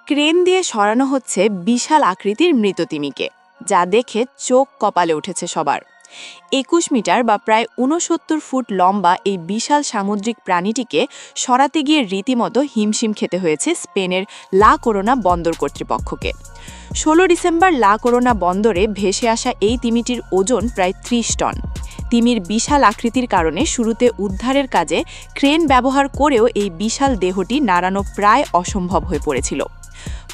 Crane দিয়ে সরানো হচ্ছে বিশাল আকৃতির মৃত তিমিকে, যা দেখে চোখ কপালে উঠেছে সবার। ২১ মিটার বা প্রায় ৬৯ ফুট লম্বা এই বিশাল সামুদ্রিক প্রাণীটিকে সরাতে গিয়ে রীতিমতো হিমশিম খেতে হয়েছে স্পেনের লা করোনা বন্দর কর্তৃপক্ষকে। ১৬ ডিসেম্বর লা করোনা বন্দরে ভেসে আসা এই তিমিটির ওজন প্রায় ৩০ টন। তিমির বিশাল আকৃতির কারণে শুরুতে উদ্ধারের কাজে ক্রেন ব্যবহার করেও এই বিশাল দেহটি নাড়ানো প্রায় অসম্ভব হয়ে পড়েছিল।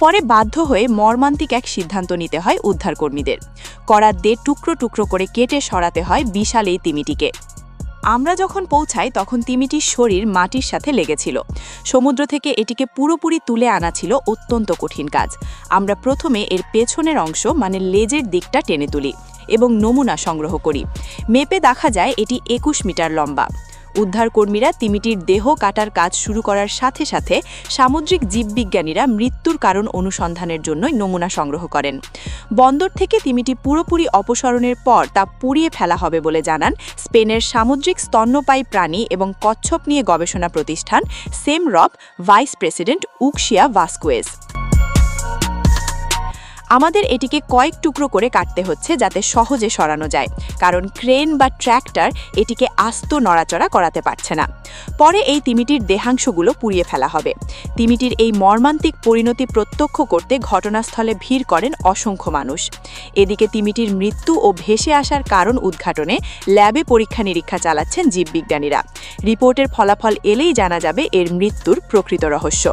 পরে বাধ্য হয়ে মর্মান্তিক এক সিদ্ধান্ত নিতে হয় উদ্ধারকর্মীদের। করাত দিয়ে টুকরো টুকরো করে কেটে সরাতে হয় বিশাল এই তিমিটিকে। আমরা যখন পৌঁছাই তখন তিমিটির শরীর মাটির সাথে লেগেছিল। সমুদ্র থেকে এটিকে পুরোপুরি তুলে আনা ছিল অত্যন্ত কঠিন কাজ। আমরা প্রথমে এর পেছনের অংশ মানে লেজের দিকটা টেনে তুলি এবং নমুনা সংগ্রহ করি। মেপে দেখা যায় এটি ২১ মিটার লম্বা। উদ্ধারকর্মীরা তিমিটির দেহ কাটার কাজ শুরু করার সাথে সাথে সামুদ্রিক জীববিজ্ঞানীরা মৃত্যুর কারণ অনুসন্ধানের জন্য নমুনা সংগ্রহ করেন। বন্দর থেকে তিমিটি পুরোপুরি অপসারণের পর তা পুড়িয়ে ফেলা হবে বলে জানান স্পেনের সামুদ্রিক স্তন্যপায়ী প্রাণী এবং কচ্ছপ নিয়ে গবেষণা প্রতিষ্ঠান সেমরপ ভাইস প্রেসিডেন্ট উক্সিয়া ভাস্কুয়েজ। আমাদের এটিকে কয়েক টুকরো করে কাটতে হচ্ছে যাতে সহজে সরানো যায়, কারণ ক্রেন বা ট্র্যাক্টর এটিকে আস্ত নড়াচড়া করাতে পারছে না। পরে এই তিমিটির দেহাংশগুলো পুড়িয়ে ফেলা হবে। তিমিটির এই মর্মান্তিক পরিণতি প্রত্যক্ষ করতে ঘটনাস্থলে ভিড় করেন অসংখ্য মানুষ। এদিকে তিমিটির মৃত্যু ও ভেসে আসার কারণ উদ্ঘাটনে ল্যাবে পরীক্ষা নিরীক্ষা চালাচ্ছেন জীববিজ্ঞানীরা। রিপোর্টের ফলাফল এলেই জানা যাবে এর মৃত্যুর প্রকৃত রহস্য।